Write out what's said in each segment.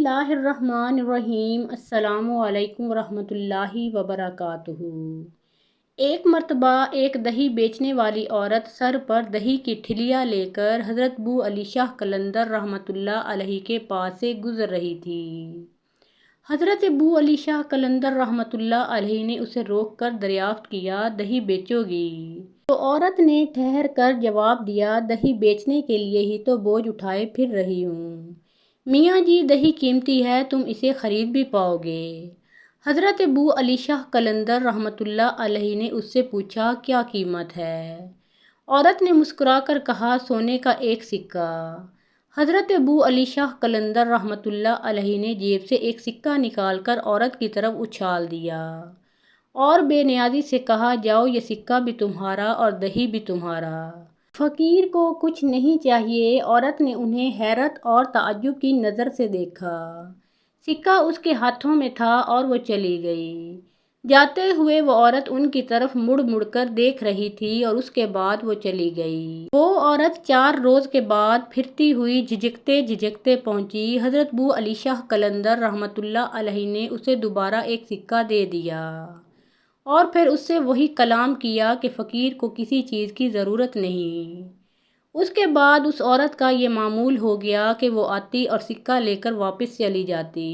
اللہ الرحمن الرحیم۔ السلام علیکم ورحمۃ اللہ وبرکاتہ۔ ایک مرتبہ ایک دہی بیچنے والی عورت سر پر دہی کی ٹھیلیاں لے کر حضرت بو علی شاہ قلندر رحمۃ اللہ علیہ کے پاس سے گزر رہی تھی۔ حضرت بو علی شاہ قلندر رحمۃ اللہ علیہ نے اسے روک کر دریافت کیا، دہی بیچو گی؟ تو عورت نے ٹھہر کر جواب دیا، دہی بیچنے کے لیے ہی تو بوجھ اٹھائے پھر رہی ہوں۔ میاں جی، دہی قیمتی ہے، تم اسے خرید بھی پاؤ گے۔ حضرت بو علی شاہ قلندر رحمۃ اللہ علیہ نے اس سے پوچھا، کیا قیمت ہے؟ عورت نے مسکرا کر کہا، سونے کا ایک سکہ۔ حضرت بو علی شاہ قلندر رحمۃ اللہ علیہ نے جیب سے ایک سکہ نکال کر عورت کی طرف اچھال دیا اور بے نیازی سے کہا، جاؤ، یہ سکہ بھی تمہارا اور دہی بھی تمہارا۔ فقیر کو کچھ نہیں چاہیے۔ عورت نے انہیں حیرت اور تعجب کی نظر سے دیکھا۔ سکہ اس کے ہاتھوں میں تھا اور وہ چلی گئی۔ جاتے ہوئے وہ عورت ان کی طرف مڑ مڑ کر دیکھ رہی تھی اور اس کے بعد وہ چلی گئی۔ وہ عورت 4 روز کے بعد پھرتی ہوئی جھجکتے جھجکتے پہنچی۔ حضرت بو علی شاہ قلندر رحمۃ اللہ علیہ نے اسے دوبارہ ایک سکہ دے دیا اور پھر اس سے وہی کلام کیا کہ فقیر کو کسی چیز کی ضرورت نہیں۔ اس کے بعد اس عورت کا یہ معمول ہو گیا کہ وہ آتی اور سکہ لے کر واپس چلی جاتی۔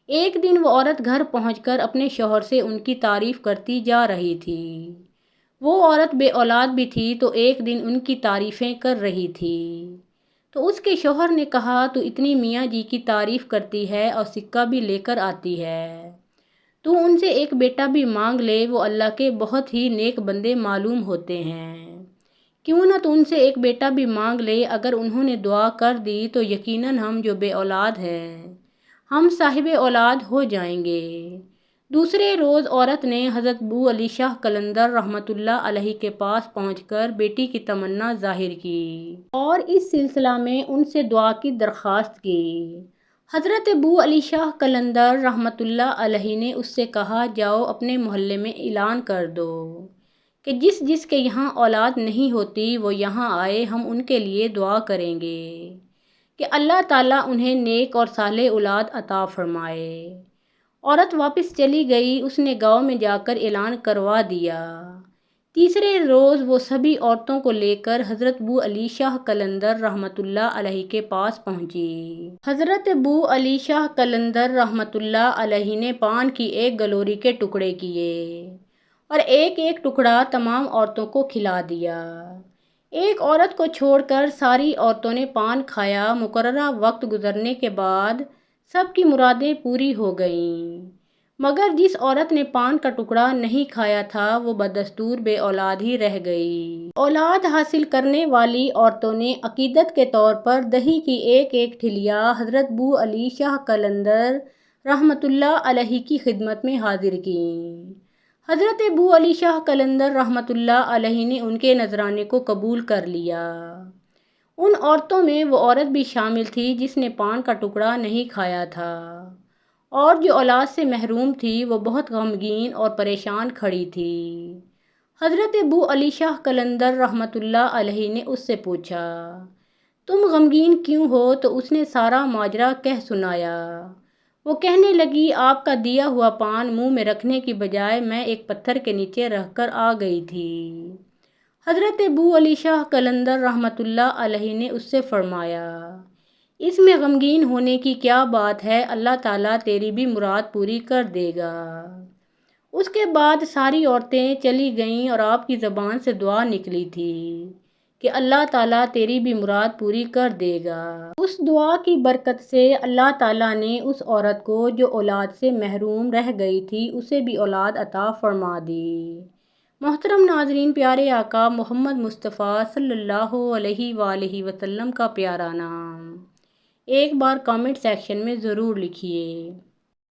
ایک دن وہ عورت گھر پہنچ کر اپنے شوہر سے ان کی تعریف کرتی جا رہی تھی۔ وہ عورت بے اولاد بھی تھی تو ایک دن ان کی تعریفیں کر رہی تھی تو اس کے شوہر نے کہا، تو اتنی میاں جی کی تعریف کرتی ہے اور سکہ بھی لے کر آتی ہے، تو ان سے ایک بیٹا بھی مانگ لے، وہ اللہ کے بہت ہی نیک بندے معلوم ہوتے ہیں۔ کیوں نہ تو ان سے ایک بیٹا بھی مانگ لے، اگر انہوں نے دعا کر دی تو یقیناً ہم جو بے اولاد ہیں ہم صاحب اولاد ہو جائیں گے۔ دوسرے روز عورت نے حضرت بو علی شاہ قلندر رحمۃ اللہ علیہ کے پاس پہنچ کر بیٹی کی تمنا ظاہر کی اور اس سلسلہ میں ان سے دعا کی درخواست کی۔ حضرت بو علی شاہ قلندر رحمۃ اللہ علیہ نے اس سے کہا، جاؤ اپنے محلے میں اعلان کر دو کہ جس جس کے یہاں اولاد نہیں ہوتی وہ یہاں آئے، ہم ان کے لیے دعا کریں گے کہ اللہ تعالیٰ انہیں نیک اور صالح اولاد عطا فرمائے۔ عورت واپس چلی گئی۔ اس نے گاؤں میں جا کر اعلان کروا دیا۔ تیسرے روز وہ سبھی عورتوں کو لے کر حضرت بو علی شاہ قلندر رحمۃ اللہ علیہ کے پاس پہنچی۔ حضرت بو علی شاہ قلندر رحمۃ اللہ علیہ نے پان کی ایک گلوری کے ٹکڑے کیے اور ایک ایک ٹکڑا تمام عورتوں کو کھلا دیا۔ ایک عورت کو چھوڑ کر ساری عورتوں نے پان کھایا۔ مقررہ وقت گزرنے کے بعد سب کی مرادیں پوری ہو گئیں، مگر جس عورت نے پان کا ٹکڑا نہیں کھایا تھا وہ بدستور بے اولاد ہی رہ گئی۔ اولاد حاصل کرنے والی عورتوں نے عقیدت کے طور پر دہی کی ایک ایک ٹھیلیاں حضرت بو علی شاہ قلندر رحمۃ اللہ علیہ کی خدمت میں حاضر کیں۔ حضرت بو علی شاہ قلندر رحمۃ اللہ علیہ نے ان کے نذرانے کو قبول کر لیا۔ ان عورتوں میں وہ عورت بھی شامل تھی جس نے پان کا ٹکڑا نہیں کھایا تھا اور جو اولاد سے محروم تھی، وہ بہت غمگین اور پریشان کھڑی تھی۔ حضرت بو علی شاہ قلندر رحمۃ اللہ علیہ نے اس سے پوچھا، تم غمگین کیوں ہو؟ تو اس نے سارا ماجرا کہہ سنایا۔ وہ کہنے لگی، آپ کا دیا ہوا پان منہ میں رکھنے کی بجائے میں ایک پتھر کے نیچے رکھ کر آ گئی تھی۔ حضرت بو علی شاہ قلندر رحمۃ اللہ علیہ نے اس سے فرمایا، اس میں غمگین ہونے کی کیا بات ہے، اللہ تعالیٰ تیری بھی مراد پوری کر دے گا۔ اس کے بعد ساری عورتیں چلی گئیں اور آپ کی زبان سے دعا نکلی تھی کہ اللہ تعالیٰ تیری بھی مراد پوری کر دے گا۔ اس دعا کی برکت سے اللہ تعالیٰ نے اس عورت کو جو اولاد سے محروم رہ گئی تھی اسے بھی اولاد عطا فرما دی۔ محترم ناظرین، پیارے آقا محمد مصطفیٰ صلی اللہ علیہ وآلہ وسلم کا پیارا نام ایک بار کامنٹ سیکشن میں ضرور لکھیے۔